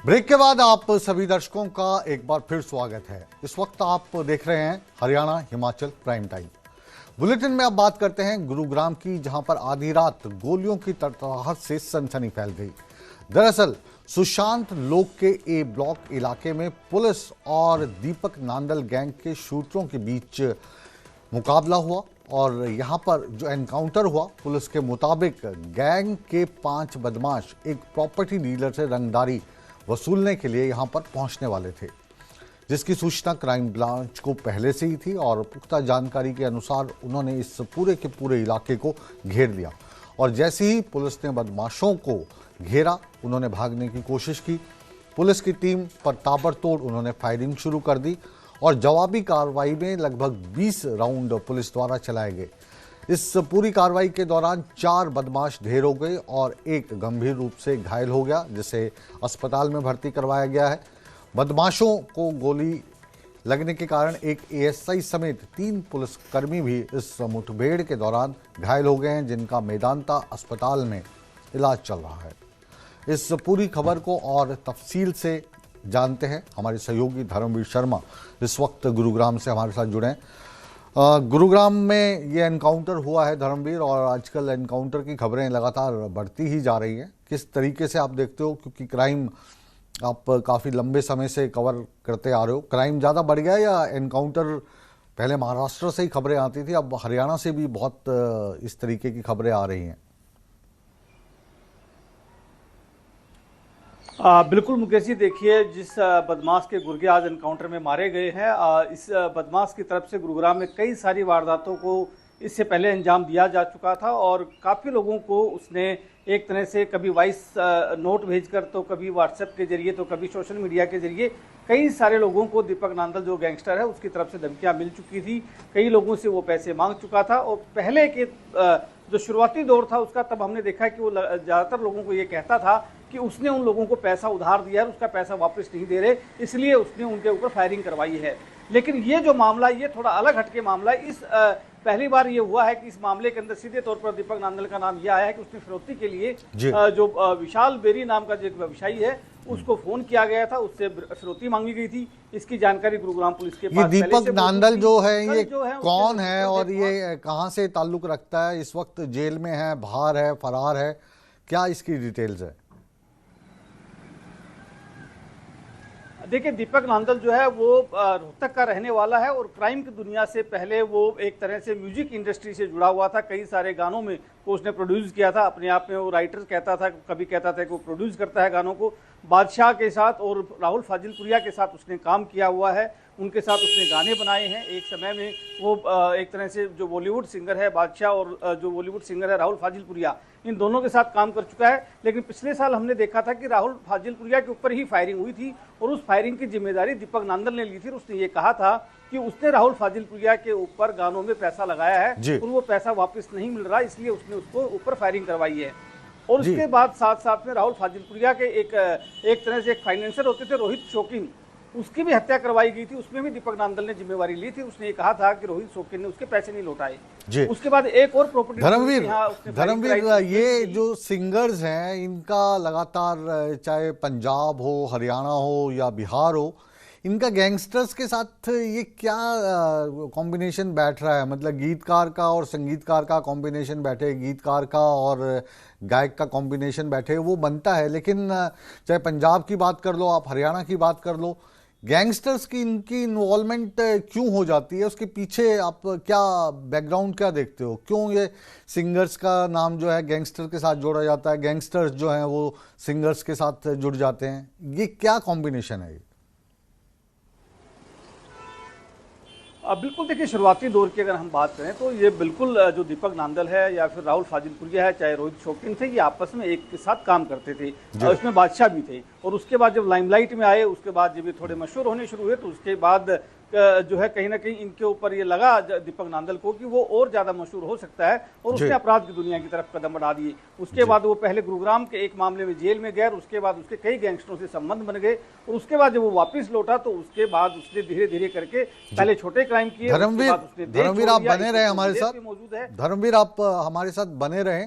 Break के बाद आप सभी दर्शकों का एक बार फिर स्वागत है। इस वक्त आप देख रहे हैं Haryana Himachal prime time. Bulletin में अब बात करते हैं गुरुग्राम की, जहां पर आधी रात गोलियों की तड़तड़ाहट से सनसनी फैल गई। दरअसल सुशांत लोक के ए ब्लॉक इलाके में पुलिस और दीपक नांदल गैंग के शूटरों के बीच मुकाबला हुआ और यहां पर जो एनकाउंटर हुआ, पुलिस के मुताबिक गैंग के 5 बदमाश एक प्रॉपर्टी डीलर से रंगदारी वसूलने के लिए यहां पर पहुंचने वाले थे, जिसकी सूचना क्राइम ब्रांच को पहले से ही थी और पुख्ता जानकारी के अनुसार उन्होंने इस पूरे के पूरे इलाके को घेर लिया और जैसे ही पुलिस ने बदमाशों को घेरा, उन्होंने भागने की कोशिश की। पुलिस की टीम पर ताबड़तोड़ उन्होंने फायरिंग शुरू कर दी और जवाबी कार्रवाई में लगभग 20 राउंड पुलिस द्वारा चलाए गए। इस पूरी कार्रवाई के दौरान 4 बदमाश ढेर हो गए और एक गंभीर रूप से घायल हो गया, जिसे अस्पताल में भर्ती करवाया गया है। बदमाशों को गोली लगने के कारण एक एएसआई समेत 3 पुलिसकर्मी भी इस मुठभेड़ के दौरान घायल हो गए हैं, जिनका मेदांता अस्पताल में इलाज चल रहा है। इस पूरी खबर को और तफसील से जानते हैं हमारे सहयोगी धर्मवीर शर्मा, इस वक्त गुरुग्राम से हमारे साथ जुड़े हैं। गुरुग्राम में ये एनकाउंटर हुआ है धर्मवीर, और आजकल एनकाउंटर की खबरें लगातार बढ़ती ही जा रही हैं। किस तरीके से आप देखते हो, क्योंकि क्राइम आप काफ़ी लंबे समय से कवर करते आ रहे हो, क्राइम ज़्यादा बढ़ गया या एनकाउंटर? पहले महाराष्ट्र से ही खबरें आती थी, अब हरियाणा से भी बहुत इस तरीके की खबरें आ रही हैं। बिल्कुल मुकेश जी, देखिए जिस बदमाश के गुर्गे आज एनकाउंटर में मारे गए हैं, इस बदमाश की तरफ से गुरुग्राम में कई सारी वारदातों को इससे पहले अंजाम दिया जा चुका था और काफ़ी लोगों को उसने एक तरह से कभी वॉइस नोट भेजकर, तो कभी व्हाट्सएप के जरिए, तो कभी सोशल मीडिया के जरिए कई सारे लोगों को दीपक नांदल जो गैंगस्टर है उसकी तरफ से धमकियां मिल चुकी थी। कई लोगों से वो पैसे मांग चुका था और पहले के जो शुरुआती दौर था उसका, तब हमने देखा कि वो ज़्यादातर लोगों को ये कहता था कि उसने उन लोगों को पैसा उधार दिया है, उसका पैसा वापस नहीं दे रहे, इसलिए उसने उनके ऊपर फायरिंग करवाई है। लेकिन ये जो मामला, ये थोड़ा अलग हटके मामला है। इस पहली बार ये हुआ है कि इस मामले के अंदर सीधे तौर पर दीपक नांदल का नाम यह आया है कि उसने फिरौती के लिए जो विशाल बेरी नाम का जो एक व्यवसायी है उसको फोन किया गया था, उससे फिरौती मांगी गई थी। इसकी जानकारी गुरुग्राम पुलिस के पास ये दीपक नांदल जो है ये कौन है और ये कहां से ताल्लुक रखता है? इस वक्त जेल में है, बाहर है, फरार है, क्या इसकी डिटेल्स है? देखिए, दीपक नांदल जो है वो रोहतक का रहने वाला है और क्राइम की दुनिया से पहले वो एक तरह से म्यूजिक इंडस्ट्री से जुड़ा हुआ था। कई सारे गानों में वो उसने प्रोड्यूस किया था, अपने आप में वो राइटर कहता था, कभी कहता था कि वो प्रोड्यूस करता है गानों को। बादशाह के साथ और राहुल फाजिलपुरिया के साथ उसने काम किया हुआ है, उनके साथ उसने गाने बनाए हैं। एक समय में वो एक तरह से जो बॉलीवुड सिंगर है बादशाह और जो बॉलीवुड सिंगर है राहुल फाजिलपुरिया, इन दोनों के साथ काम कर चुका है। लेकिन पिछले साल हमने देखा था कि राहुल फाजिलपुरिया के ऊपर ही फायरिंग हुई थी और उस फायरिंग की जिम्मेदारी दीपक नांदल ने ली थी। उसने ये कहा था कि उसने राहुल फाजिलपुरिया के ऊपर गानों में पैसा लगाया है और वो पैसा वापस नहीं मिल रहा, इसलिए उसने उसको ऊपर फायरिंग करवाई है। और उसके बाद साथ साथ में राहुल फाजिलपुरिया के एक तरह से एक फाइनेंसर होते थे रोहित शौकीन, उसकी भी हत्या करवाई गई थी। उसमें भी दीपक नांदल ने जिम्मेवारी ली थी। उसने ये कहा था कि रोहित शौकीन ने उसके पैसे नहीं लौटाए। उसके बाद एक और प्रॉपर्टी धर्मवीर, ये जो सिंगर्स हैं इनका लगातार, चाहे पंजाब हो, हरियाणा हो या बिहार हो, इनका गैंगस्टर्स के साथ ये क्या कॉम्बिनेशन बैठ रहा है? मतलब गीतकार का और संगीतकार का कॉम्बिनेशन बैठे, गीतकार का और गायक का कॉम्बिनेशन बैठे, वो बनता है। लेकिन चाहे पंजाब की बात कर लो, आप हरियाणा की बात कर लो, गैंगस्टर्स की इनकी इन्वॉल्वमेंट क्यों हो जाती है? उसके पीछे आप क्या बैकग्राउंड क्या देखते हो? क्यों ये सिंगर्स का नाम जो है गैंगस्टर के साथ जोड़ा जाता है, गैंगस्टर्स जो हैं वो सिंगर्स के साथ जुड़ जाते हैं? ये क्या कॉम्बिनेशन है? बिल्कुल, देखिए शुरुआती दौर की अगर हम बात करें तो ये बिल्कुल जो दीपक नांदल है या फिर राहुल फाजिलपुरिया है, चाहे रोहित शौकीन थे, ये आपस में एक के साथ काम करते थे और इसमें बादशाह भी थे। और उसके बाद जब लाइमलाइट में आए, उसके बाद जब ये थोड़े मशहूर होने शुरू हुए, तो उसके बाद जो है कहीं ना कहीं इनके ऊपर ये लगा दीपक नांदल को कि वो और ज्यादा मशहूर हो सकता है और उसने अपराध की दुनिया की तरफ कदम बढ़ा दिए। उसके बाद वो पहले गुरुग्राम के एक मामले में जेल में गया, उसके बाद उसके कई गैंगस्टरों से संबंध बन गए और उसके बाद जब वो वापस लौटा तो उसके बाद उसने धीरे धीरे करके पहले छोटे क्राइम किए। धर्मवीर आप बने रहे हमारे साथ, धर्मवीर आप हमारे साथ बने रहे।